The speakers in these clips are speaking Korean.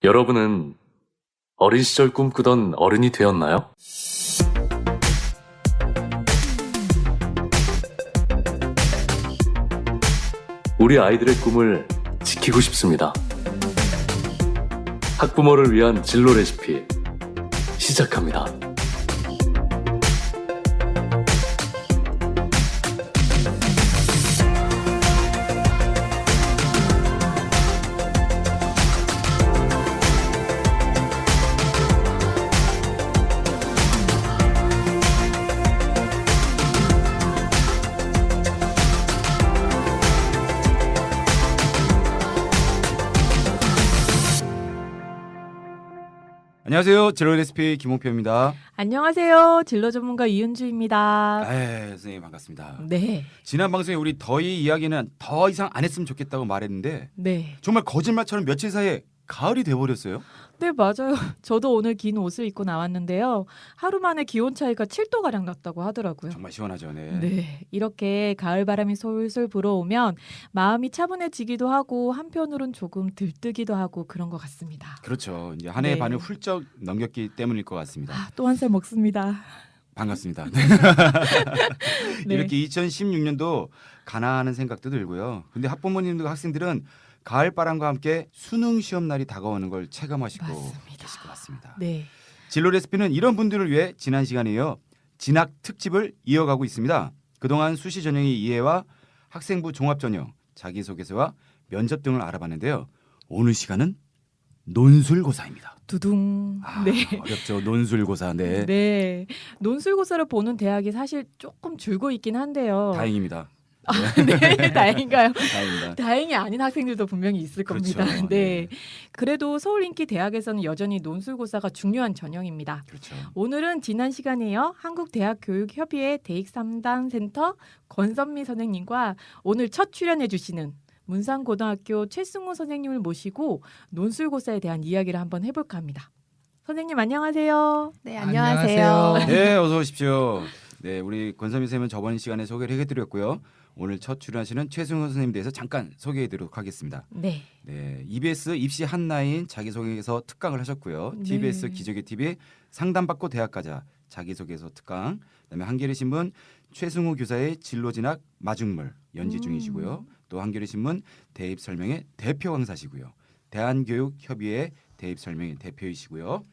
여러분은 어린 시절 꿈꾸던 어른이 되었나요? 우리 아이들의 꿈을 지키고 싶습니다. 학부모를 위한 진로 레시피 시작합니다. 안녕하세요. 진로 레시피 김홍표입니다. 안녕하세요. 진로 전문가 이은주입니다. 선생님 반갑습니다. 네. 지난 방송에 우리 더위 이야기는 더 이상 안 했으면 좋겠다고 말했는데 네. 정말 거짓말처럼 며칠 사이에 가을이 돼버렸어요. 네, 맞아요. 저도 오늘 긴 옷을 입고 나왔는데요. 하루 만에 기온 차이가 7도가량 났다고 하더라고요. 정말 시원하죠. 네. 네. 이렇게 가을 바람이 솔솔 불어오면 마음이 차분해지기도 하고 한편으론 조금 들뜨기도 하고 그런 것 같습니다. 그렇죠. 이제 한 해의 네. 반을 훌쩍 넘겼기 때문일 것 같습니다. 또 한 살 먹습니다. 반갑습니다. 네. 이렇게 2016년도 가나하는 생각도 들고요. 근데 학부모님들과 학생들은 가을 바람과 함께 수능 시험 날이 다가오는 걸 체감하시고 맞습니다. 계실 것 같습니다. 네. 진로 레시피는 이런 분들을 위해 지난 시간에 이어 진학 특집을 이어가고 있습니다. 그동안 수시 전형의 이해와 학생부 종합 전형, 자기소개서와 면접 등을 알아봤는데요. 오늘 시간은 논술고사입니다. 두둥. 네. 어렵죠. 논술고사. 네. 네. 논술고사를 보는 대학이 사실 조금 줄고 있긴 한데요. 다행입니다. 네, 다행인가요? 다행입니다. 다행이 아닌 학생들도 분명히 있을 겁니다. 그렇죠. 네. 그래도 서울 인기 대학에서는 여전히 논술고사가 중요한 전형입니다. 그렇죠. 오늘은 지난 시간에요. 한국대학교육협의회 대익3단센터 권선미 선생님과 오늘 첫 출연해 주시는 문산고등학교 최승우 선생님을 모시고 논술고사에 대한 이야기를 한번 해볼까 합니다. 선생님 안녕하세요. 네, 안녕하세요. 네, 어서 오십시오. 네, 우리 권선미 선생님은 저번 시간에 소개를 해드렸고요. 오늘 첫 출연하시는 최승호 선생님에 대해서 잠깐 소개해드리도록 하겠습니다. 네. 네, EBS 입시 한라인 자기소개서 특강을 하셨고요. 네. TBS 기적의 TV 상담받고 대학 가자 자기소개서 특강. 그다음에 한겨레 신문 최승호 교사의 진로 진학 마중물 연지 중이시고요. 또 한겨레 신문 대입 설명회 대표 강사시고요. 대한교육협의회 대입 설명회 대표이시고요.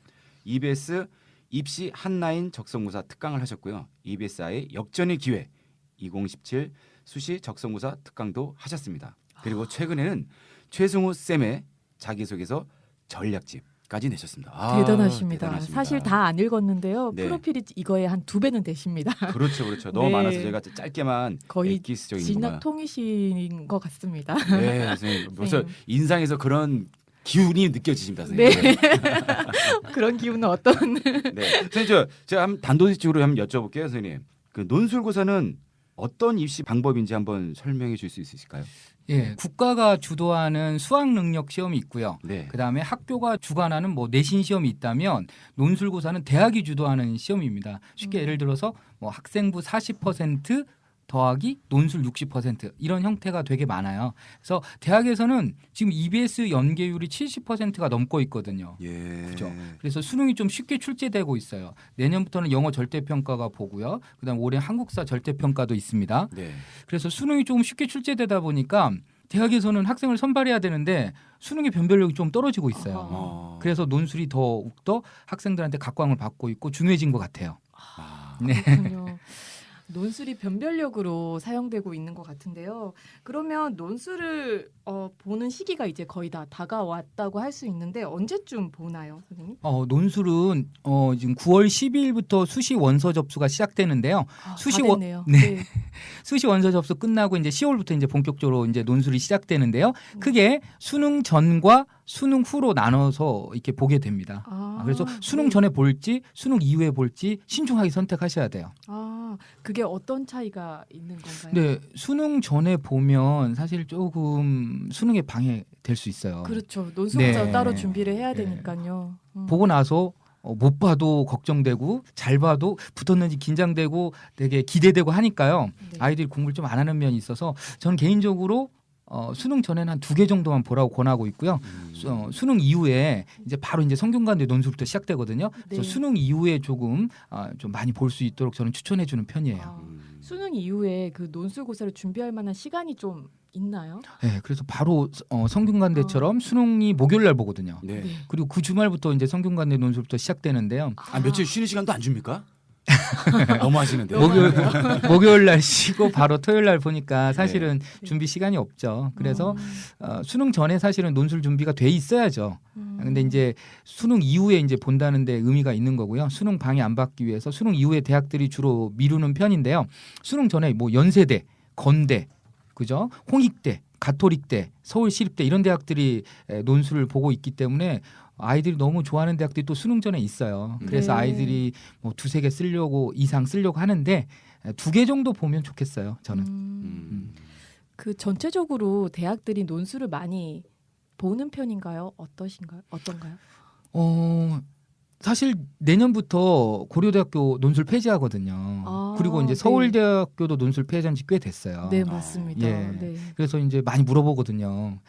EBS 입시 한라인 적성고사 특강을 하셨고요. EBSI 역전의 기회 2017 수시 적성고사 특강도 하셨습니다. 그리고 최근에는 최승우 쌤의 자기소개서 전략집까지 내셨습니다. 대단하십니다. 대단하십니다. 사실 다 안 읽었는데요. 네. 프로필이 이거에 한 2배는 되십니다. 그렇죠, 그렇죠. 너무 네. 많아서 제가 짧게만 거의 엑기스적인 진학 것만. 통이신 것 같습니다. 네, 선생님. 벌써 네. 인상에서 그런 기운이 느껴지십니다, 선생님. 네. 그런 기분은 어떤? 네. 선생님, 제가 한번 단도직입적으로 한번 여쭤볼게요, 선생님. 그 논술고사는 어떤 입시 방법인지 한번 설명해 줄 수 있으실까요? 예, 국가가 주도하는 수학 능력 시험이 있고요. 네. 그다음에 학교가 주관하는 뭐 내신 시험이 있다면 논술고사는 대학이 주도하는 시험입니다. 쉽게 예를 들어서 뭐 학생부 40% 더하기 논술 60% 이런 형태가 되게 많아요. 그래서 대학에서는 지금 EBS 연계율이 70%가 넘고 있거든요. 예. 그죠. 그래서 수능이 좀 쉽게 출제되고 있어요. 내년부터는 영어 절대평가가 보고요. 그다음 올해 한국사 절대평가도 있습니다. 네. 그래서 수능이 조금 쉽게 출제되다 보니까 대학에서는 학생을 선발해야 되는데 수능의 변별력이 좀 떨어지고 있어요. 어. 그래서 논술이 더욱더 학생들한테 각광을 받고 있고 중요해진 것 같아요. 아. 네. 그렇군요. 논술이 변별력으로 사용되고 있는 것 같은데요. 그러면 논술을 보는 시기가 이제 거의 다 다가왔다고 할 수 있는데 언제쯤 보나요, 선생님? 논술은 지금 9월 12일부터 수시 원서 접수가 시작되는데요. 수시 다 됐네요. 네. 수시 원서 접수 끝나고 이제 10월부터 이제 본격적으로 이제 논술이 시작되는데요. 크게 수능 전과 수능 후로 나눠서 이렇게 보게 됩니다. 그래서 수능 네. 전에 볼지 수능 이후에 볼지 신중하게 선택하셔야 돼요. 그게 어떤 차이가 있는 건가요? 네, 수능 전에 보면 사실 조금 수능에 방해될 수 있어요. 그렇죠. 논술고사 네. 따로 준비를 해야 네. 되니까요. 보고 나서 못 봐도 걱정되고 잘 봐도 붙었는지 긴장되고 되게 기대되고 하니까요. 네. 아이들이 공부를 좀 안 하는 면이 있어서 저는 개인적으로 수능 전에는 한 2개 정도만 보라고 권하고 있고요. 수능 이후에 이제 바로 이제 성균관대 논술부터 시작되거든요. 그래서 네. 수능 이후에 조금 좀 많이 볼 수 있도록 저는 추천해주는 편이에요. 아, 수능 이후에 그 논술고사를 준비할 만한 시간이 좀 있나요? 네, 그래서 바로 성균관대처럼 수능이 목요일 날 보거든요. 네. 네. 그리고 그 주말부터 이제 성균관대 논술부터 시작되는데요. 아, 며칠 쉬는 시간도 안 줍니까? 너무 하시는데요. 목요일 날 쉬고 바로 토요일 날 보니까 사실은 네. 준비 시간이 없죠. 그래서 수능 전에 사실은 논술 준비가 돼 있어야죠. 근데 이제 수능 이후에 이제 본다는데 의미가 있는 거고요. 수능 방해 안 받기 위해서 수능 이후에 대학들이 주로 미루는 편인데요. 수능 전에 뭐 연세대, 건대, 그죠? 홍익대, 가톨릭대, 서울시립대 이런 대학들이 논술을 보고 있기 때문에 아이들이 너무 좋아하는 대학들이 또 수능 전에 있어요. 그래서 네. 아이들이 뭐 2-3개 이상 쓰려고 하는데 2개 정도 보면 좋겠어요. 저는. 그 전체적으로 대학들이 논술을 많이 보는 편인가요? 어떤가요? 사실 내년부터 고려대학교 논술 폐지하거든요. 아, 그리고 이제 네. 서울대학교도 논술 폐지한 지 꽤 됐어요. 네, 맞습니다. 예. 네. 그래서 이제 많이 물어보거든요.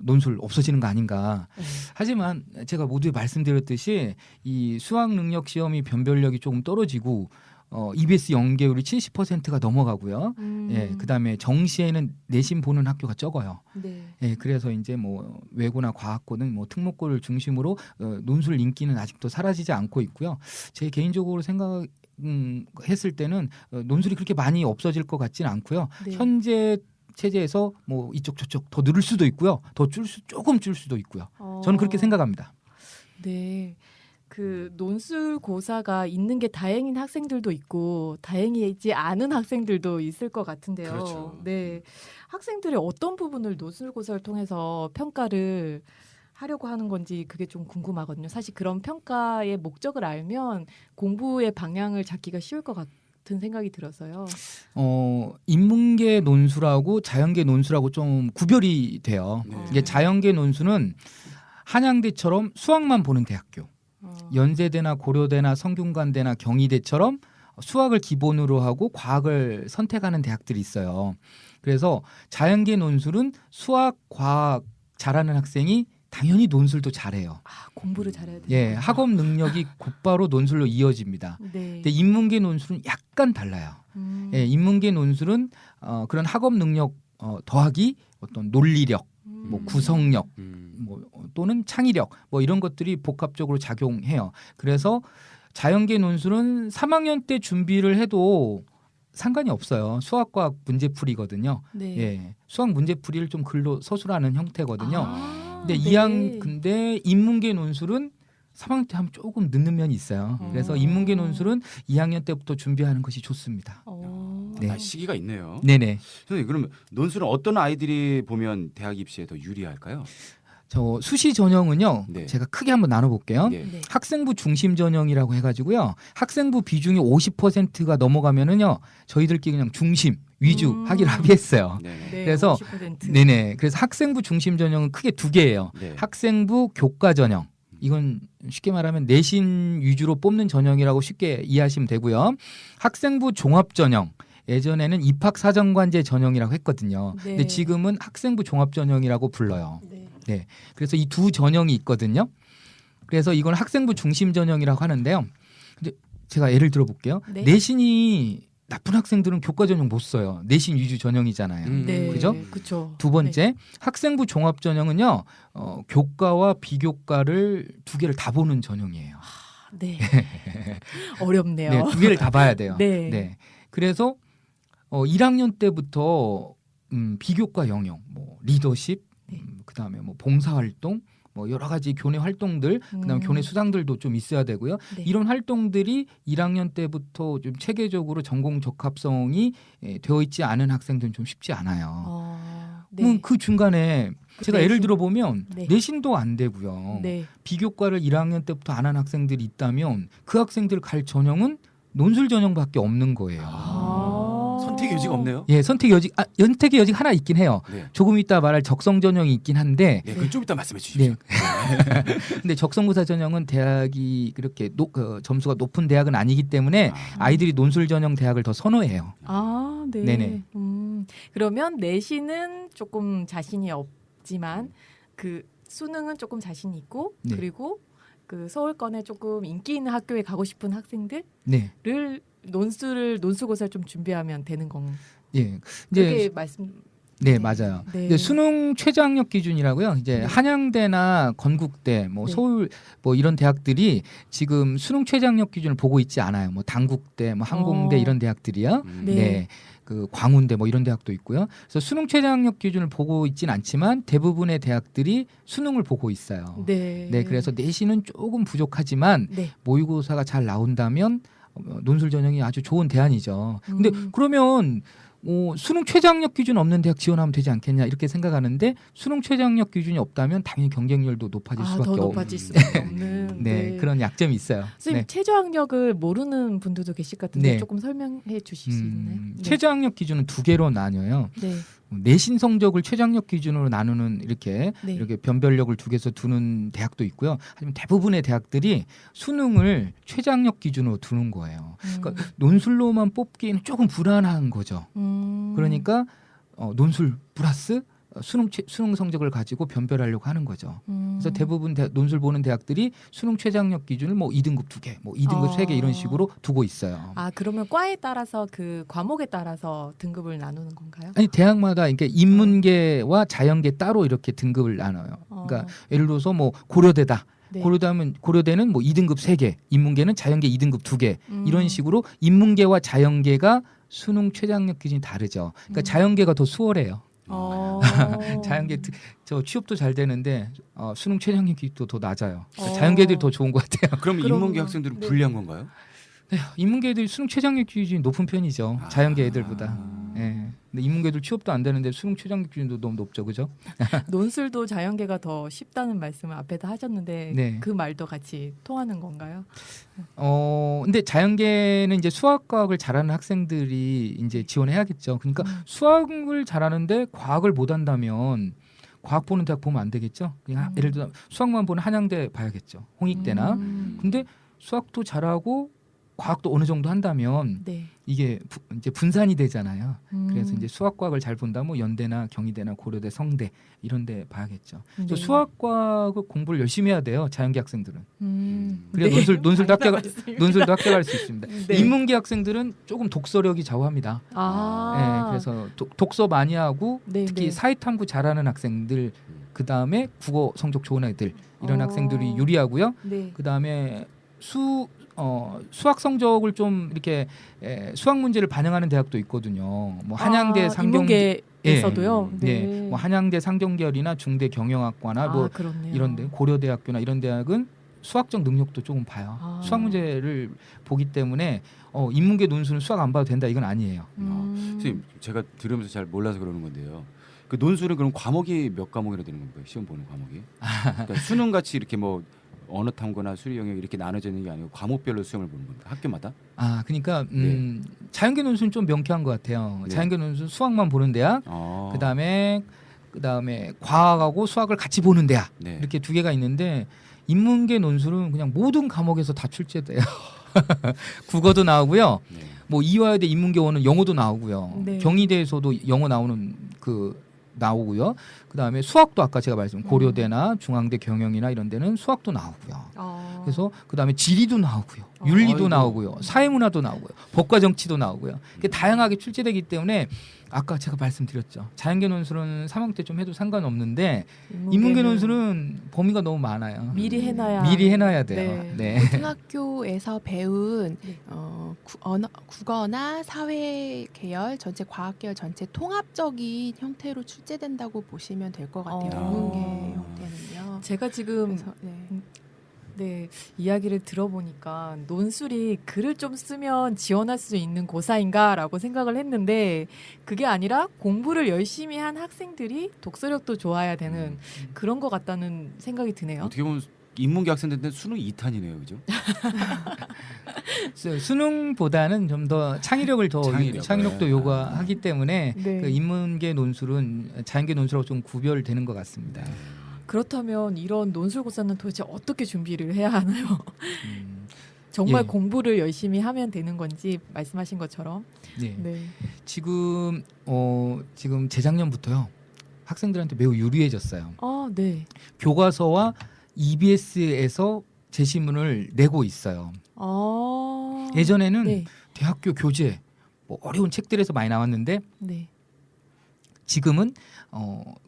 논술 없어지는 거 아닌가. 네. 하지만 제가 모두에 말씀드렸듯이 이 수학 능력 시험이 변별력이 조금 떨어지고 EBS 연계율이 70%가 넘어가고요. 예, 그다음에 정시에는 내신 보는 학교가 적어요. 네. 예, 그래서 이제 뭐 외고나 과학고는 뭐 특목고를 중심으로 논술 인기는 아직도 사라지지 않고 있고요. 제 개인적으로 생각했을 때는 논술이 그렇게 많이 없어질 것 같지는 않고요. 네. 현재 체제에서 뭐 이쪽 저쪽 더 늘을 수도 있고요. 조금 줄 수도 있고요. 저는 그렇게 생각합니다. 네. 그 논술고사가 있는 게 다행인 학생들도 있고 다행이지 않은 학생들도 있을 것 같은데요. 그렇죠. 네. 학생들이 어떤 부분을 논술고사를 통해서 평가를 하려고 하는 건지 그게 좀 궁금하거든요. 사실 그런 평가의 목적을 알면 공부의 방향을 잡기가 쉬울 것 같은 생각이 들어서요. 인문계 논술하고 자연계 논술하고 좀 구별이 돼요. 네. 이게 자연계 논술은 한양대처럼 수학만 보는 대학교. 연세대나 고려대나 성균관대나 경희대처럼 수학을 기본으로 하고 과학을 선택하는 대학들이 있어요. 그래서 자연계 논술은 수학, 과학 잘하는 학생이 당연히 논술도 잘해요. 공부를 잘해야 돼요. 예, 학업 능력이 곧바로 논술로 이어집니다. 네. 근데 인문계 논술은 약간 달라요. 예, 인문계 논술은 그런 학업 능력 더하기 어떤 논리력, 뭐 구성력, 뭐 또는 창의력 뭐 이런 것들이 복합적으로 작용해요. 그래서 자연계 논술은 3학년 때 준비를 해도 상관이 없어요. 수학과학 문제풀이거든요. 네. 예, 수학 문제풀이를 좀 글로 서술하는 형태거든요. 근데 네. 근데 인문계 논술은 3학년 때 하면 조금 늦는 면이 있어요. 그래서 인문계 논술은 2학년 때부터 준비하는 것이 좋습니다. 네. 시기가 있네요. 네네. 선생님, 그러면 논술은 어떤 아이들이 보면 대학 입시에 더 유리할까요? 저 수시 전형은요. 네. 제가 크게 한번 나눠볼게요. 네. 네. 학생부 중심 전형이라고 해가지고요. 학생부 비중이 50%가 넘어가면은요. 저희들끼리 그냥 중심 위주 하기로 합의했어요. 네. 네, 그래서 50%. 네네. 그래서 학생부 중심 전형은 크게 2개예요. 네. 학생부 교과 전형. 이건 쉽게 말하면 내신 위주로 뽑는 전형이라고 쉽게 이해하시면 되고요. 학생부 종합 전형. 예전에는 입학사정관제 전형이라고 했거든요. 네. 근데 지금은 학생부 종합 전형이라고 불러요. 네. 네. 그래서 이 두 전형이 있거든요. 그래서 이건 학생부 중심 전형이라고 하는데요. 근데 제가 예를 들어 볼게요. 네. 내신이 나쁜 학생들은 교과 전형 못 써요. 내신 위주 전형이잖아요. 네. 그죠? 그죠. 두 번째, 학생부 종합 전형은요. 교과와 비교과를 2개를 다 보는 전형이에요. 네. 어렵네요. 네, 2개를 다 봐야 돼요. 네. 그래서 1학년 때부터 비교과 영역, 뭐 리더십, 네. 그다음에 뭐 봉사활동, 뭐 여러 가지 교내 활동들, 그다음에 교내 수당들도 좀 있어야 되고요. 네. 이런 활동들이 1학년 때부터 좀 체계적으로 전공 적합성이 되어 있지 않은 학생들은 좀 쉽지 않아요. 네. 그 중간에 제가 예를 들어 보면 네. 내신도 안 되고요. 네. 비교과를 1학년 때부터 안 한 학생들이 있다면 그 학생들 갈 전형은 논술 전형밖에 없는 거예요. 선택의 여지가 없네요. 예, 선택의 여지가 하나 있긴 해요. 네. 조금 이따 말할 적성 전형이 있긴 한데, 네, 그건 좀 이따 말씀해 주십시오. 근데 적성고사 전형은 대학이 그렇게 점수가 높은 대학은 아니기 때문에 아이들이 논술 전형 대학을 더 선호해요. 네. 네네. 그러면 내신은 조금 자신이 없지만 그 수능은 조금 자신이 있고 네. 그리고 그 서울권에 조금 인기 있는 학교에 가고 싶은 학생들을 네. 논술고사를 좀 준비하면 되는 건가요? 예. 그렇게 이제 말씀. 네, 네. 맞아요. 네. 이제 수능 최저학력 기준이라고요. 이제 네. 한양대나 건국대, 뭐 네. 서울 뭐 이런 대학들이 지금 수능 최저학력 기준을 보고 있지 않아요. 뭐 단국대, 뭐 항공대 이런 대학들이요. 네. 네. 그 광운대 뭐 이런 대학도 있고요. 그래서 수능 최저학력 기준을 보고 있진 않지만 대부분의 대학들이 수능을 보고 있어요. 네. 네, 그래서 내신은 조금 부족하지만 네. 모의고사가 잘 나온다면 논술 전형이 아주 좋은 대안이죠. 근데 그러면 수능 최저학력 기준 없는 대학 지원하면 되지 않겠냐 이렇게 생각하는데 수능 최저학력 기준이 없다면 당연히 경쟁률도 높아질 더 수밖에 높아질 수밖에 없는. 네, 그런 약점이 있어요. 선생님 네. 최저학력을 모르는 분들도 계실 것 같은데 네. 조금 설명해 주실 수 있나요? 네. 최저학력 기준은 두 개로 나뉘어요. 네. 내신 성적을 최저학력 기준으로 나누는 이렇게 네. 변별력을 두 개서 두는 대학도 있고요. 하지만 대부분의 대학들이 수능을 최저학력 기준으로 두는 거예요. 그러니까 논술로만 뽑기에는 조금 불안한 거죠. 그러니까 논술 플러스 수능 성적을 가지고 변별하려고 하는 거죠. 그래서 대부분 논술 보는 대학들이 수능 최저학력 기준을 뭐 2등급 2개, 뭐 2등급 3개 이런 식으로 두고 있어요. 아 그러면 과에 따라서 그 과목에 따라서 등급을 나누는 건가요? 아니 대학마다 이렇게 인문계와 자연계 따로 이렇게 등급을 나눠요. 그러니까 예를 들어서 뭐 고려대다. 네. 고려대는 뭐 2등급 3개, 인문계는 자연계 2등급 2개 이런 식으로 인문계와 자연계가 수능 최저학력 기준이 다르죠. 그러니까 자연계가 더 수월해요. 자연계 저 취업도 잘 되는데 수능 최저학력 기준도 더 낮아요. 그러니까 자연계들이 더 좋은 것 같아요. 그럼 인문계 학생들은 네. 불리한 건가요? 네, 인문계 애들이 수능 최저학력 기준이 높은 편이죠. 자연계 애들보다. 예. 근데 인문계들 취업도 안 되는데 수능 최저학력 기준도 너무 높죠, 그죠? 논술도 자연계가 더 쉽다는 말씀을 앞에다 하셨는데 네. 그 말도 같이 통하는 건가요? 근데 자연계는 이제 수학과학을 잘하는 학생들이 이제 지원해야겠죠. 그러니까 수학을 잘하는데 과학을 못 한다면 과학 보는 대학 보면 안 되겠죠. 그냥 예를 들어 수학만 보는 한양대 봐야겠죠. 홍익대나. 근데 수학도 잘하고 과학도 어느 정도 한다면 네. 이게 이제 분산이 되잖아요. 그래서 이제 수학과학을 잘 본다 뭐 연대나 경희대나 고려대, 성대 이런 데 봐야겠죠. 그래서 네. 수학과학 공부를 열심히 해야 돼요. 자연계 학생들은. 그래야 네. 논술도 맞습니다. 합격할 수 있습니다. 네. 인문계 학생들은 조금 독서력이 좌우합니다. 네, 그래서 독서 많이 하고 네, 특히 네. 사회탐구 잘하는 학생들, 그 다음에 국어 성적 좋은 애들 이런 학생들이 유리하고요. 네. 그 다음에 수학 성적을 좀 이렇게 수학 문제를 반영하는 대학도 있거든요. 뭐 한양대 인문계에서도요. 네, 뭐 한양대 상경계열이나 중대 경영학과나 뭐 그렇네요. 이런데 고려대학교나 이런 대학은 수학적 능력도 조금 봐요. 수학 문제를 보기 때문에 인문계 논술은 수학 안 봐도 된다 이건 아니에요. 선생님 제가 들으면서 잘 몰라서 그러는 건데요. 그 논술은 그럼 과목이 몇 과목이나 되는 건가요? 시험 보는 과목이? 그러니까 수능 같이 이렇게 뭐 언어 탐구나 수리 영역 이렇게 나눠져 있는 게 아니고 과목별로 수험을 보는 겁니다. 학교마다? 그러니까 자연계 논술은 좀 명쾌한 것 같아요. 네. 자연계 논술은 수학만 보는 대학, 그다음에 과학하고 수학을 같이 보는 대학 네. 이렇게 두 개가 있는데 인문계 논술은 그냥 모든 과목에서 다 출제돼요. 국어도 나오고요. 네. 뭐 이화여대 인문계원은 영어도 나오고요. 네. 경희대에서도 영어 나오는 나오고요. 그다음에 수학도 아까 제가 고려대나 중앙대 경영이나 이런 데는 수학도 나오고요. 그래서 그다음에 지리도 나오고요. 윤리도 아이고. 나오고요. 사회문화도 나오고요. 법과 정치도 나오고요. 이게 다양하게 출제되기 때문에 아까 제가 말씀드렸죠. 자연계 논술은 3학년 때 좀 해도 상관없는데 인문계 논술은 범위가 너무 많아요. 미리 해놔야 돼요. 네. 네. 고등학교에서 배운 네. 국어나 사회 계열 전체 과학 계열 전체 통합적인 형태로 출제된다고 보시면 될 것 같아요. 인문계 형태는요. 제가 지금 그래서, 이야기를 들어보니까 논술이 글을 좀 쓰면 지원할 수 있는 고사인가라고 생각을 했는데 그게 아니라 공부를 열심히 한 학생들이 독서력도 좋아야 되는 그런 것 같다는 생각이 드네요. 어떻게 보면 인문계 학생들한테 수능 2탄이네요, 그죠? 수능보다는 좀 더 창의력도 요구하기 때문에 네. 그 인문계 논술은 자연계 논술하고 좀 구별되는 것 같습니다. 그렇다면 이런 논술고사는 도대체 어떻게 준비를 해야 하나요? 정말 예. 공부를 열심히 하면 되는 건지 말씀하신 것처럼. 네. 네. 지금 재작년부터요. 학생들한테 매우 유리해졌어요. 네. 교과서와 EBS에서 제시문을 내고 있어요. 예전에는 네. 대학교 교재 뭐 어려운 책들에서 많이 나왔는데 네. 지금은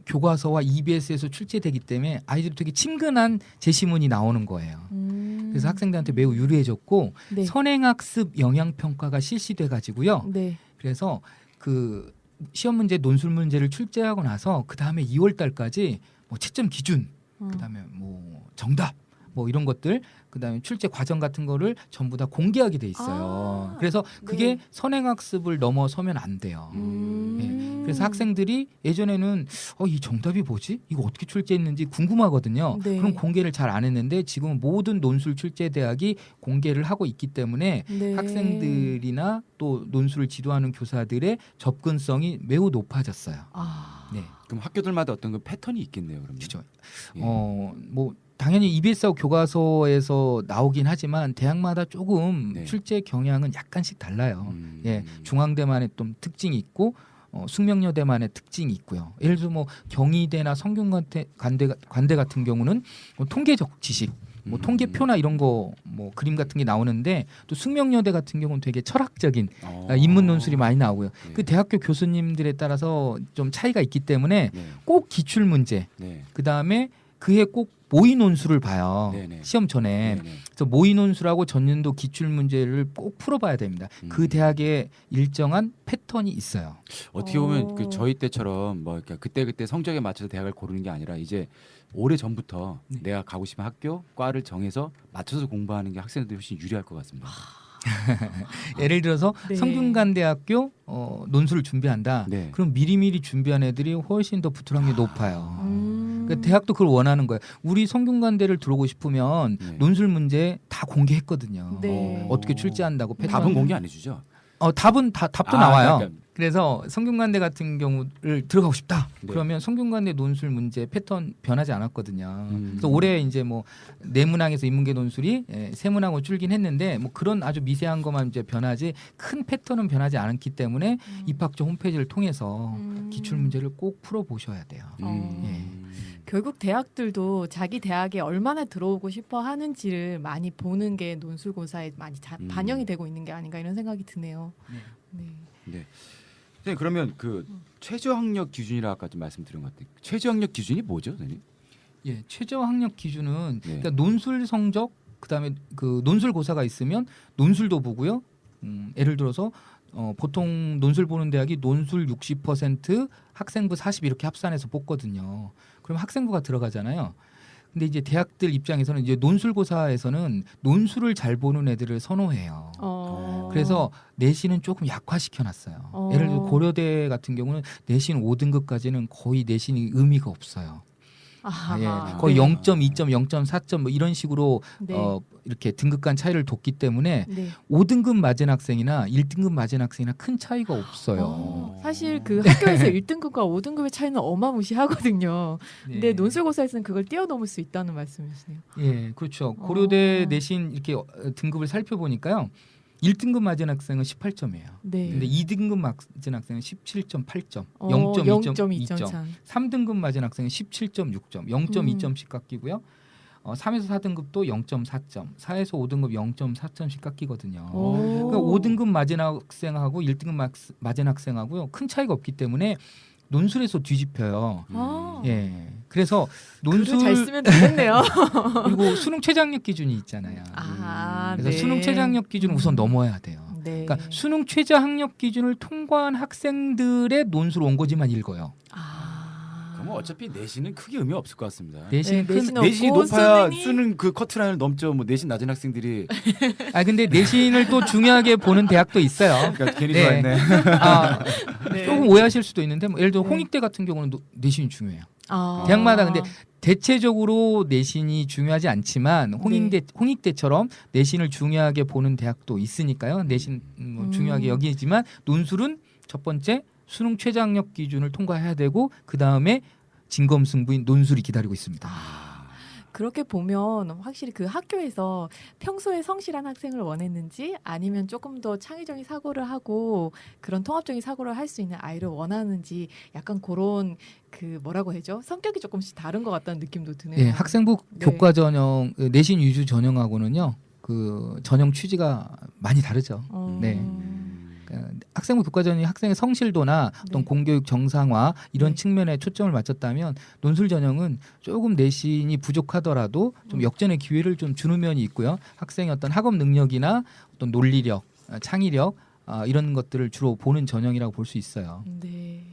교과서와 EBS에서 출제되기 때문에 아이들이 되게 친근한 제시문이 나오는 거예요. 그래서 학생들한테 매우 유리해졌고 네. 선행학습 영향평가가 실시돼 가지고요. 네. 그래서 그 시험 문제, 논술 문제를 출제하고 나서 그 다음에 2월 달까지 뭐 채점 기준, 그 다음에 뭐 정답, 뭐 이런 것들, 그 다음에 출제 과정 같은 거를 전부 다 공개하게 돼 있어요. 그래서 그게 네. 선행학습을 넘어서면 안 돼요. 예. 그래서 학생들이 예전에는 이 정답이 뭐지? 이거 어떻게 출제했는지 궁금하거든요. 네. 그럼 공개를 잘 안 했는데 지금은 모든 논술 출제 대학이 공개를 하고 있기 때문에 네. 학생들이나 또 논술을 지도하는 교사들의 접근성이 매우 높아졌어요. 네, 그럼 학교들마다 어떤 그 패턴이 있겠네요. 그러면. 그렇죠. 예. 뭐 당연히 EBS하고 교과서에서 나오긴 하지만 대학마다 조금 네. 출제 경향은 약간씩 달라요. 음. 예, 중앙대만의 좀 특징이 있고 숙명여대만의 특징이 있고요. 예를 들어 뭐 경희대나 성균관대 관대 같은 경우는 뭐 통계적 지식, 뭐 통계표나 이런 거 뭐 그림 같은 게 나오는데 또 숙명여대 같은 경우는 되게 철학적인 인문 논술이 많이 나오고요. 네. 그 대학교 교수님들에 따라서 좀 차이가 있기 때문에 네. 꼭 기출 문제, 네. 그 다음에 그해 꼭 모의 논술을 봐요. 네네. 시험 전에. 네네. 그래서 모의 논술하고 전년도 기출 문제를 꼭 풀어봐야 됩니다. 그 대학에 일정한 패턴이 있어요. 어떻게 보면 그 저희 때처럼 뭐 그러니까 그때 성적에 맞춰서 대학을 고르는 게 아니라 이제 오래 전부터 네. 내가 가고 싶은 학교 과를 정해서 맞춰서 공부하는 게 학생들이 훨씬 유리할 것 같습니다. 예를 들어서 네. 성균관대학교 논술을 준비한다. 네. 그럼 미리미리 준비한 애들이 훨씬 더 붙을 확률이 높아요. 음. 그러니까 대학도 그걸 원하는 거예요. 우리 성균관대를 들어오고 싶으면 네. 논술 문제 다 공개했거든요. 네. 어떻게 출제한다고 패턴. 답은 공개 안 해주죠. 답도 나와요. 그러니까, 그래서 성균관대 같은 경우를 들어가고 싶다. 네. 그러면 성균관대 논술 문제 패턴 변하지 않았거든요. 음. 그래서 올해 이제 뭐 내문항에서 인문계 논술이 세문항으로 줄긴 했는데 뭐 그런 아주 미세한 것만 이제 변하지 큰 패턴은 변하지 않기 때문에 입학처 홈페이지를 통해서 기출 문제를 꼭 풀어 보셔야 돼요. 결국 대학들도 자기 대학에 얼마나 들어오고 싶어 하는지를 많이 보는 게 논술고사에 많이 반영이 되고 있는 게 아닌가 이런 생각이 드네요. 네. 네. 선생님 그러면 그 최저 학력 기준이라 아까 좀 말씀드린 것 같아요. 최저 학력 기준이 뭐죠, 선생님? 예, 최저 학력 기준은 네. 그러니까 논술 성적 그다음에 그 논술 고사가 있으면 논술도 보고요. 예를 들어서 보통 논술 보는 대학이 논술 60% 학생부 40 이렇게 합산해서 뽑거든요. 그럼 학생부가 들어가잖아요. 근데 이제 대학들 입장에서는 이제 논술고사에서는 논술을 잘 보는 애들을 선호해요. 그래서 내신은 조금 약화시켜놨어요. 예를 들어 고려대 같은 경우는 내신 5등급까지는 거의 내신이 의미가 없어요. 아하. 거의 네. 0.2점, 0.4점 뭐 이런 식으로 네. 이렇게 등급 간 차이를 뒀기 때문에 네. 5등급 맞은 학생이나 1등급 맞은 학생이나 큰 차이가 없어요. 사실 그 학교에서 1등급과 5등급의 차이는 어마무시하거든요. 근데 네. 논술고사에서는 그걸 뛰어넘을 수 있다는 말씀이시네요. 예, 그렇죠. 고려대 어. 내신 이렇게 등급을 살펴보니까요. 1등급 맞은 학생은 18점이에요. 네. 근데 2등급 맞은 학생은 17.8점, 0.2점 0.2점, 차. 3등급 맞은 학생은 17.6점, 0.2점씩 깎이고요. 3에서 4등급도 0.4점, 4에서 5등급 0.4점씩 깎이거든요. 그러니까 5등급 맞은 학생하고 1등급 맞은 학생하고요 큰 차이가 없기 때문에 논술에서 뒤집혀요. 아. 예, 그래서 글을 논술 잘 쓰면 되겠네요. 그리고 수능 최저학력 기준이 있잖아요. 아, 그래서 네. 수능 최저학력 기준은 우선 넘어야 돼요. 네. 그러니까 수능 최저학력 기준을 통과한 학생들의 논술 원고지만 읽어요. 그러면 어차피 내신은 크게 의미 없을 것 같습니다. 내신 네, 큰 내신은 내신이 없고 높아야 수능이- 수능 그 커트라인을 넘죠. 뭐 내신 낮은 학생들이 근데 내신을 또 중요하게 보는 대학도 있어요. 그러니까 괜히 네. 좋아했네. 네. 조금 오해하실 수도 있는데 뭐 예를 들어 네. 홍익대 같은 경우는 내신이 중요해요. 아. 대학마다 근데 대체적으로 내신이 중요하지 않지만 홍익대처럼 내신을 중요하게 보는 대학도 있으니까요. 내신 중요하게 여기지만 논술은 첫 번째 수능 최저학력 기준을 통과해야 되고 그 다음에 진검승부인 논술이 기다리고 있습니다. 그렇게 보면 확실히 그 학교에서 평소에 성실한 학생을 원했는지 아니면 조금 더 창의적인 사고를 하고 그런 통합적인 사고를 할 수 있는 아이를 원하는지 약간 그런 그 뭐라고 해죠? 성격이 조금씩 다른 것 같다는 느낌도 드네요. 예, 학생부 네. 교과 전형 내신 위주 전형하고는요. 그 전형 취지가 많이 다르죠. 네. 학생부 교과 전형이 학생의 성실도나 어떤 네. 공교육 정상화 이런 네. 측면에 초점을 맞췄다면 논술 전형은 조금 내신이 부족하더라도 좀 역전의 기회를 좀 주는 면이 있고요. 학생의 어떤 학업 능력이나 어떤 논리력, 창의력 이런 것들을 주로 보는 전형이라고 볼 수 있어요. 네.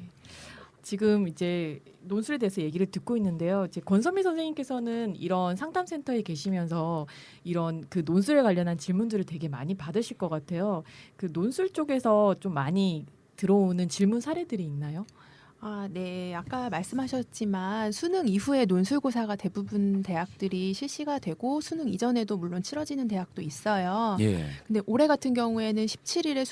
지금 이제 논술에 대해서 얘기를 듣고 있는데요. 이제 권선미 선생님께서는 이런 상담센터에 계시면서 이런 그 논술에 관련한 질문들을 되게 많이 받으실 것 같아요. 그 논술 쪽에서 좀 많이 들어오는 질문 사례들이 있나요? 아, 네. 아까 말씀하셨지만 수능 이후에 논술고사가 대부분 대학들이 실시가 되고 수능 이전에도 물론 치러지는 대학도 있어요. 예. 근데 올해 같은 경우에는 11월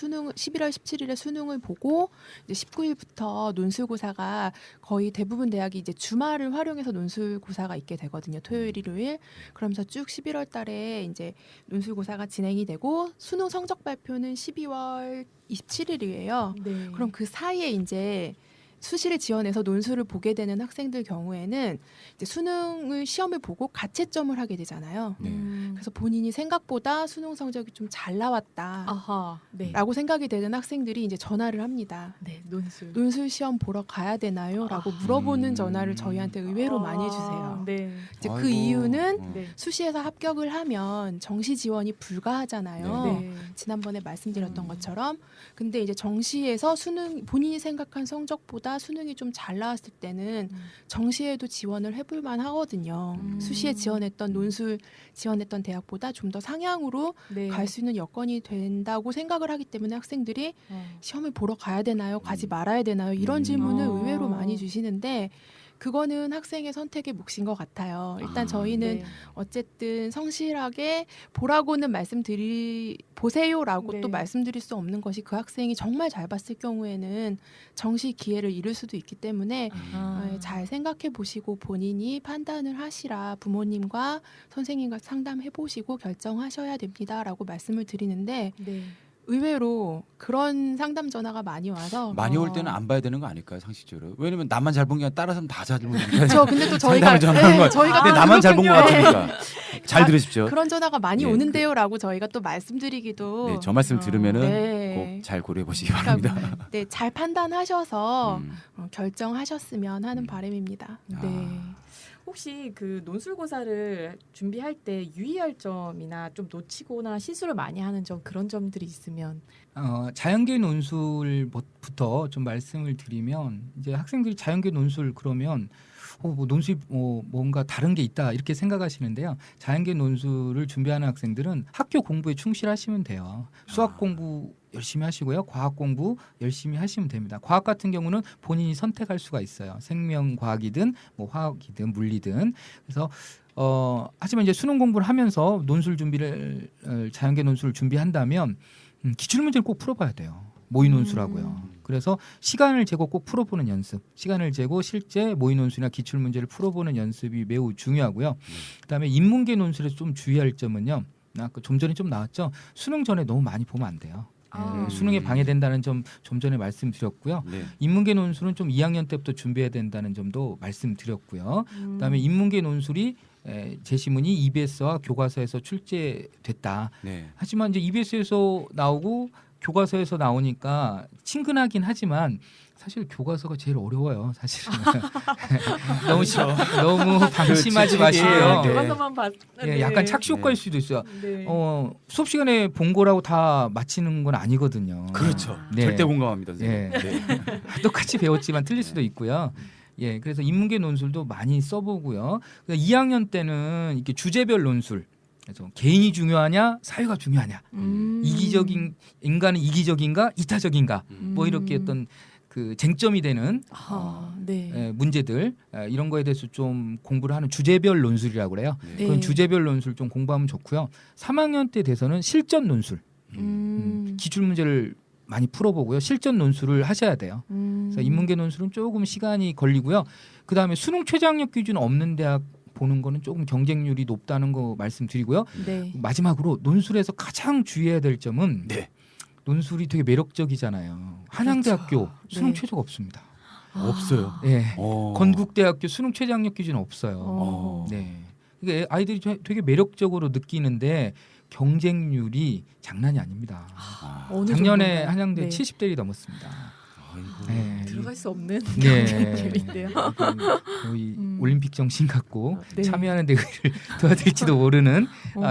17일에 수능을 보고 이제 19일부터 논술고사가 거의 대부분 대학이 이제 주말을 활용해서 논술고사가 있게 되거든요. 토요일, 일요일. 그러면서 쭉 11월 달에 이제 논술고사가 진행이 되고 수능 성적 발표는 12월 27일이에요. 네. 그럼 그 사이에 이제 수시를 지원해서 논술을 보게 되는 학생들 경우에는 이제 수능을 시험을 보고 가채점을 하게 되잖아요. 네. 그래서 본인이 생각보다 수능 성적이 좀 잘 나왔다라고 아하. 네. 생각이 되는 학생들이 이제 전화를 합니다. 네, 논술. 논술 시험 보러 가야 되나요?라고 물어보는 전화를 저희한테 의외로 많이 해주세요. 네. 이제 그 아이고. 이유는 네. 수시에서 합격을 하면 정시 지원이 불가하잖아요. 네. 지난번에 말씀드렸던 것처럼 근데 이제 정시에서 수능 본인이 생각한 성적보다 수능이 좀 잘 나왔을 때는 정시에도 지원을 해볼 만하거든요. 수시에 지원했던 논술 지원했던 대학보다 좀 더 상향으로 네. 갈 수 있는 여건이 된다고 생각을 하기 때문에 학생들이 시험을 보러 가야 되나요? 가지 말아야 되나요? 이런 질문을 어. 의외로 많이 주시는데 그거는 학생의 선택의 몫인 것 같아요. 일단 저희는 네. 어쨌든 성실하게 보라고는 보세요라고 네. 또 말씀드릴 수 없는 것이 그 학생이 정말 잘 봤을 경우에는 정시 기회를 잃을 수도 있기 때문에 잘 생각해 보시고 본인이 판단을 하시라 부모님과 선생님과 상담해 보시고 결정하셔야 됩니다라고 말씀을 드리는데 네. 의외로 그런 상담 전화가 많이 와서 많이 올 때는 안 봐야 되는 거 아닐까요, 상식적으로? 왜냐면 나만 잘 본 게 아니라 따라서는 다 잘 보니까. 저 근데 또 저희가 전화하는 거. 저희가 근데 또 나만 잘 본 것 그렇군요. 같으니까. 잘 들으십시오. 그런 전화가 많이 예, 오는데요라고 저희가 또 말씀드리기도 네, 저 말씀 들으면은 네. 꼭 잘 고려해 보시기 바랍니다. 네, 잘 판단하셔서 음. 결정하셨으면 하는 바람입니다. 네. 혹시 그 논술고사를 준비할 때 유의할 점이나 좀 놓치거나 실수를 많이 하는 점 그런 점들이 있으면 자연계 논술부터 좀 말씀을 드리면 이제 학생들이 자연계 논술 그러면 뭐 논술 뭔가 다른 게 있다 이렇게 생각하시는데요. 자연계 논술을 준비하는 학생들은 학교 공부에 충실하시면 돼요. 수학 공부 열심히 하시고요. 과학 공부 열심히 하시면 됩니다. 과학 같은 경우는 본인이 선택할 수가 있어요. 생명과학이든 뭐 화학이든 물리든. 그래서 하지만 이제 수능 공부를 하면서 논술 준비를 자연계 논술을 준비한다면 기출 문제를 꼭 풀어봐야 돼요. 모의 논술하고요. 그래서 시간을 재고 꼭 풀어보는 연습, 시간을 재고 실제 모의 논술이나 기출 문제를 풀어보는 연습이 매우 중요하고요. 그다음에 인문계 논술에서 좀 주의할 점은요. 아까 좀 전에 좀 나왔죠. 수능 전에 너무 많이 보면 안 돼요. 수능에 방해된다는 점 좀 전에 말씀드렸고요. 네. 인문계 논술은 좀 2학년 때부터 준비해야 된다는 점도 말씀드렸고요. 그다음에 인문계 논술이 제시문이 EBS와 교과서에서 출제됐다. 네. 하지만 이제 EBS에서 나오고 교과서에서 나오니까 친근하긴 하지만 사실 교과서가 제일 어려워요. 사실은 너무 방심하지 그 마시고요. 네. 교과서만 봤. 예, 약간 착시 효과일 수도 있어요. 네. 수업 시간에 본 거라고 다 맞히는 건 아니거든요. 그렇죠. 네. 절대 공감합니다, 선생님. 예. 네. 똑같이 배웠지만 틀릴 수도 있고요. 예, 그래서 인문계 논술도 많이 써보고요. 2학년 때는 이렇게 주제별 논술. 그래서 개인이 중요하냐, 사회가 중요하냐, 이기적인 인간은 이기적인가, 이타적인가, 뭐 이렇게 어떤 그 쟁점이 되는 네. 문제들 이런 거에 대해서 좀 공부를 하는 주제별 논술이라고 그래요. 네. 그런 주제별 논술 좀 공부하면 좋고요. 3학년 때 돼서는 실전 논술, 기출 문제를 많이 풀어보고요. 실전 논술을 하셔야 돼요. 그래서 인문계 논술은 조금 시간이 걸리고요. 그 다음에 수능 최저학력 기준 없는 대학 보는 거는 조금 경쟁률이 높다는 거 말씀드리고요. 네. 마지막으로 논술에서 가장 주의해야 될 점은 네. 논술이 되게 매력적이잖아요. 한양대학교 수능 네. 최저가 없습니다. 없어요. 예. 어. 건국대학교 수능 최저 학력 기준은 없어요. 어. 네. 이게 아이들이 되게 매력적으로 느끼는데 경쟁률이 장난이 아닙니다. 아. 어느 작년에 정도인가요? 한양대 네. 70대1이 넘었습니다. 아이고. 네. 들어갈 수 없는 네. 경쟁률인데요. 거의 음. 올림픽 정신 갖고 네. 참여하는 데를 도와드릴지도 모르는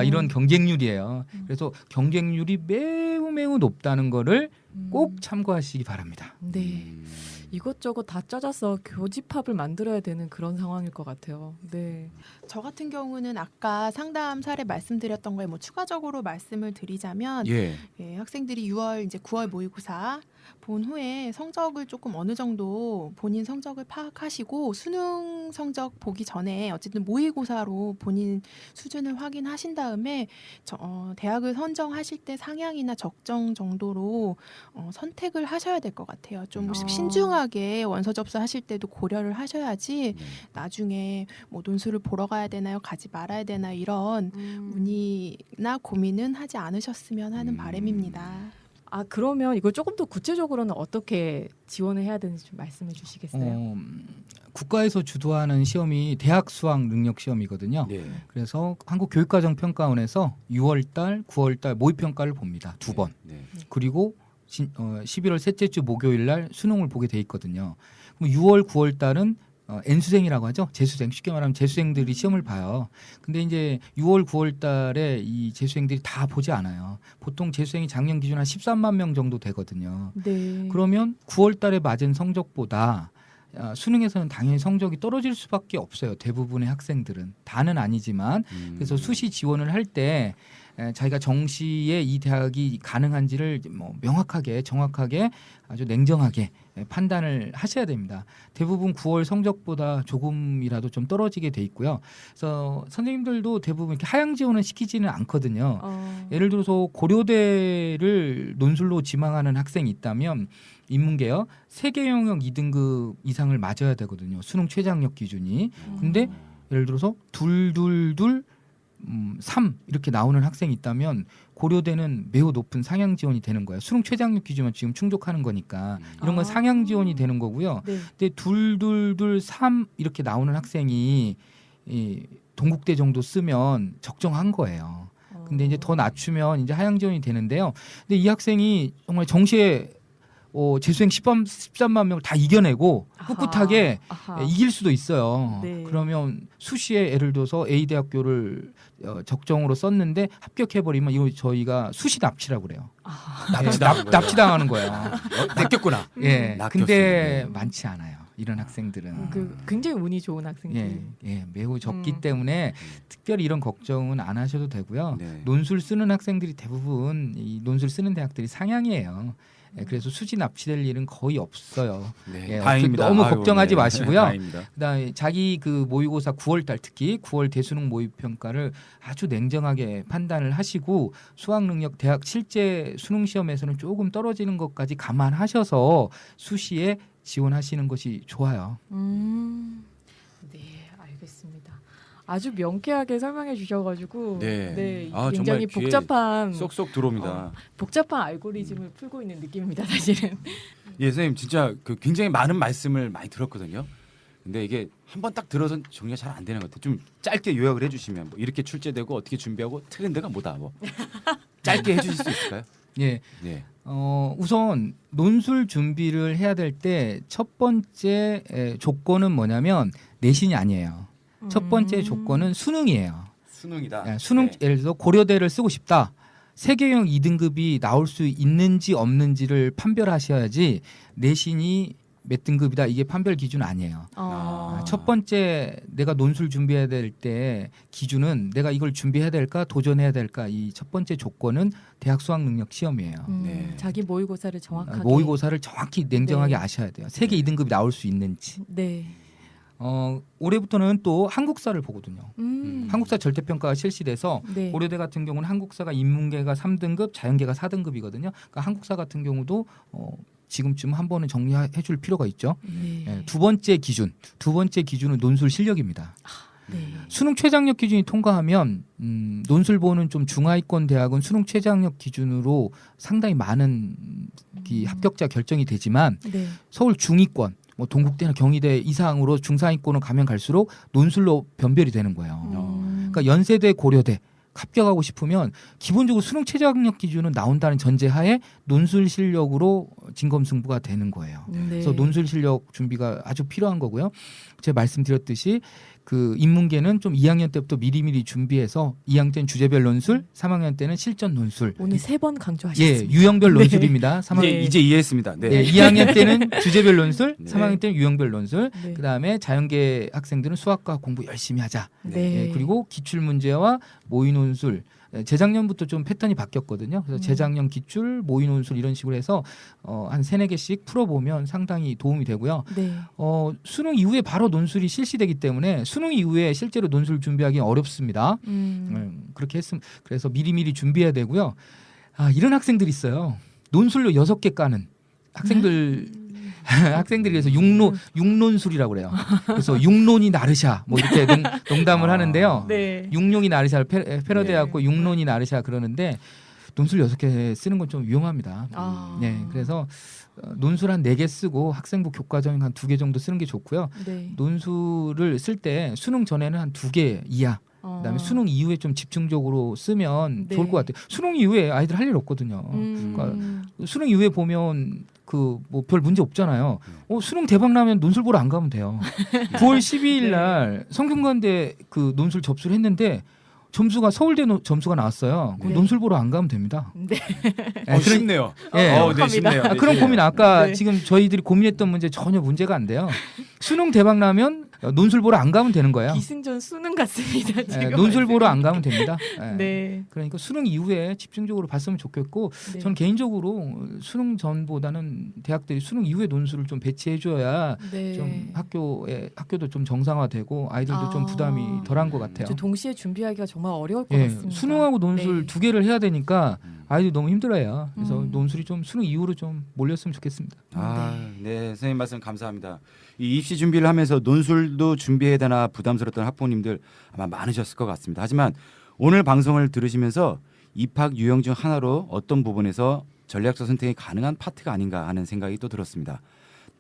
이런 어. 경쟁률이에요. 그래서 경쟁률이 매우 높다는 거를 꼭 음. 참고하시기 바랍니다. 네. 음. 이것저것 다 짜져서 교집합을 만들어야 되는 그런 상황일 것 같아요. 네. 저 같은 경우는 아까 상담 사례 말씀드렸던 거에 뭐 추가적으로 말씀을 드리자면 예. 예, 학생들이 6월 이제 9월 모의고사 본 후에 성적을 조금 어느 정도 본인 성적을 파악하시고 수능 성적 보기 전에 어쨌든 모의고사로 본인 수준을 확인하신 다음에 대학을 선정하실 때 상향이나 적정 정도로 선택을 하셔야 될 것 같아요. 좀 신중하게 원서 접수하실 때도 고려를 하셔야지 네. 나중에 뭐 논술을 보러 가야 되나요? 가지 말아야 되나요? 이런 문의나 고민은 하지 않으셨으면 하는 바람입니다. 아 그러면 이걸 조금 더 구체적으로는 어떻게 지원을 해야 되는지 좀 말씀해 주시겠어요? 국가에서 주도하는 시험이 대학 수학 능력 시험이거든요. 네. 그래서 한국교육과정평가원에서 6월달, 9월달 모의평가를 봅니다. 두 번. 네. 그리고 11월 셋째 주 목요일 날 수능을 보게 돼 있거든요. 그럼 6월, 9월 달은 N수생이라고 하죠. 재수생. 쉽게 말하면 재수생들이 시험을 봐요. 근데 이제 6월, 9월 달에 이 재수생들이 다 보지 않아요. 보통 재수생이 작년 기준 한 13만 명 정도 되거든요. 네. 그러면 9월 달에 맞은 성적보다 수능에서는 당연히 성적이 떨어질 수밖에 없어요. 대부분의 학생들은. 다는 아니지만. 그래서 수시 지원을 할 때 자기가 정시에 이 대학이 가능한지를 뭐 명확하게 정확하게 아주 냉정하게 판단을 하셔야 됩니다. 대부분 9월 성적보다 조금이라도 좀 떨어지게 돼 있고요. 그래서 선생님들도 대부분 이렇게 하향 지원을 시키지는 않거든요. 예를 들어서 고려대를 논술로 지망하는 학생이 있다면 인문계요. 세계 영역 2등급 이상을 맞아야 되거든요. 수능 최저학력 기준이. 근데 예를 들어서 3 이렇게 나오는 학생이 있다면 고려대는 매우 높은 상향 지원이 되는 거예요. 수능 최저학력 기준은 지금 충족하는 거니까 이런 건 아. 상향 지원이 되는 거고요. 네. 근데 3 이렇게 나오는 학생이 이 동국대 정도 쓰면 적정한 거예요. 근데 이제 더 낮추면 이제 하향 지원이 되는데요. 근데 이 학생이 정말 정시에 재수생 13만 명을 다 이겨내고 꿋꿋하게 아하. 이길 수도 있어요. 네. 그러면 수시에 예를 들어서 A 대학교를 적정으로 썼는데 합격해버리면 이거 저희가 수시 납치라고 그래요. 납치당하는 거예요. 낚였구나. 예. 낚였습니다. 근데 많지 않아요. 이런 학생들은. 굉장히 운이 좋은 학생들. 매우 적기 때문에 특별히 이런 걱정은 안 하셔도 되고요. 네. 논술 쓰는 학생들이 대부분 이 논술 쓰는 대학들이 상향이에요. 그래서 수시 납치될 일은 거의 없어요. 네. 예, 다행입니다. 너무 아이고, 걱정하지 네. 마시고요. 다행입니다. 그다음에 자기 그 모의고사 9월달 특히 9월 대수능 모의평가를 아주 냉정하게 판단을 하시고 수학 능력 대학 실제 수능 시험에서는 조금 떨어지는 것까지 감안하셔서 수시에 지원하시는 것이 좋아요. 네, 알겠습니다. 아주 명쾌하게 설명해 주셔가지고 네. 아, 굉장히 정말 귀에 복잡한 쏙쏙 들어옵니다. 복잡한 알고리즘을 풀고 있는 느낌입니다, 사실은. 예, 선생님 진짜 굉장히 많은 말씀을 많이 들었거든요. 근데 이게 한번 딱 들어서 정리가 잘 안 되는 것 같아요. 좀 짧게 요약을 해주시면 뭐 이렇게 출제되고 어떻게 준비하고 틀린 데가 뭐다 뭐 짧게 해주실 수 있을까요? 예. 네. 우선 논술 준비를 해야 될 때 첫 번째 조건은 뭐냐면 내신이 아니에요. 첫 번째 조건은 수능이에요. 수능이다. 수능 네. 예를 들어서 고려대를 쓰고 싶다. 세계형 2등급이 나올 수 있는지 없는지를 판별하셔야지 내신이 몇 등급이다 이게 판별 기준 아니에요. 첫 번째 내가 논술 준비해야 될 때 기준은 내가 이걸 준비해야 될까 도전해야 될까 이 첫 번째 조건은 대학 수학 능력 시험이에요. 네. 자기 모의고사를 정확하게. 모의고사를 정확히 냉정하게 네. 아셔야 돼요. 세계 네. 2등급이 나올 수 있는지. 네. 올해부터는 또 한국사를 보거든요. 음. 한국사 절대평가가 실시돼서 네. 고려대 같은 경우는 한국사가 인문계가 3등급, 자연계가 4등급이거든요. 그러니까 한국사 같은 경우도 지금쯤 한 번은 정리해 줄 필요가 있죠. 네. 두 번째 기준은 논술 실력입니다. 네. 수능 최장력 기준이 통과하면 논술보는 좀 중하위권 대학은 수능 최장력 기준으로 상당히 많은 이 합격자 결정이 되지만 네. 서울 중위권 뭐 동국대나 경희대 이상으로 중상위권을 가면 갈수록 논술로 변별이 되는 거예요. 그러니까 연세대 고려대 합격하고 싶으면 기본적으로 수능 최저학력 기준은 나온다는 전제하에 논술 실력으로 진검승부가 되는 거예요. 네. 그래서 논술 실력 준비가 아주 필요한 거고요. 제가 말씀드렸듯이 그 인문계는 좀 2학년 때부터 미리미리 준비해서 2학년 때는 주제별 논술, 3학년 때는 실전 논술. 오늘 3번 강조하셨습니다. 예, 유형별 네. 논술입니다. 3학년 이제 이해했습니다. 네. 네, 2학년 때는 주제별 논술, 네. 3학년 때는 유형별 논술. 네. 그다음에 자연계 학생들은 수학과 공부 열심히 하자. 네. 예, 그리고 기출 문제와 모의 논술. 재작년부터 좀 패턴이 바뀌었거든요. 그래서 재작년 기출, 모의 논술 이런 식으로 해서 한 3-4개씩 풀어보면 상당히 도움이 되고요. 네. 수능 이후에 바로 논술이 실시되기 때문에 수능 이후에 실제로 논술 준비하기 어렵습니다. 그렇게 했으면 그래서 미리미리 준비해야 되고요. 아, 이런 학생들이 있어요. 논술로 6개 까는 학생들 학생들이 그래서 육론술이라고 그래요. 그래서 육론이 나르샤 뭐 이렇게 농담을 하는데요. 네. 육룡이 나르샤를 패러디해갖고 육론이 나르샤 그러는데 논술 6개 쓰는 건 좀 위험합니다. 아. 네, 그래서 논술 한 4개 쓰고 학생부 교과정 한 2개 정도 쓰는 게 좋고요. 네. 논술을 쓸 때 수능 전에는 한 2개 이하 그다음에 수능 이후에 좀 집중적으로 쓰면 네. 좋을 것 같아요. 수능 이후에 아이들 할 일 없거든요. 그러니까 수능 이후에 보면 그 뭐 별 문제 없잖아요. 수능 대박 나면 논술 보러 안 가면 돼요. 9월 12일 날 성균관대 그 논술 접수를 했는데 점수가 서울대 점수가 나왔어요. 그럼 네. 논술 보러 안 가면 됩니다. 네. 쉽네요. 예. 네, 쉽네요. 네, 그런 쉽네요. 고민 아까 네. 지금 저희들이 고민했던 문제 전혀 문제가 안 돼요. 수능 대박 나면 논술 보러 안 가면 되는 거예요. 기승전 수능 같습니다. 예, 지금 논술 보러 안 가면 됩니다. 예. 네. 그러니까 수능 이후에 집중적으로 봤으면 좋겠고 네. 저는 개인적으로 수능 전보다는 대학들이 수능 이후에 논술을 좀 배치해줘야 네. 좀 학교도 좀 정상화되고 아이들도 좀 부담이 덜한 것 같아요. 저 동시에 준비하기가 정말 어려울 것 예, 같습니다. 수능하고 논술 네. 2개를 해야 되니까 아이들 너무 힘들어요. 그래서 음. 논술이 좀 수능 이후로 좀 몰렸으면 좋겠습니다. 네, 선생님 말씀 감사합니다. 이 입시 준비를 하면서 논술도 준비해야 되나 부담스러웠던 학부모님들 아마 많으셨을 것 같습니다. 하지만 오늘 방송을 들으시면서 입학 유형 중 하나로 어떤 부분에서 전략적 선택이 가능한 파트가 아닌가 하는 생각이 또 들었습니다.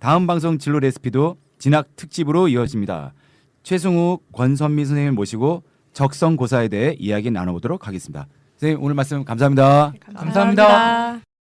다음 방송 진로 레시피도 진학 특집으로 이어집니다. 최승욱, 권선미 선생님을 모시고 적성고사에 대해 이야기 나눠보도록 하겠습니다. 선생님 오늘 말씀 감사합니다. 감사합니다.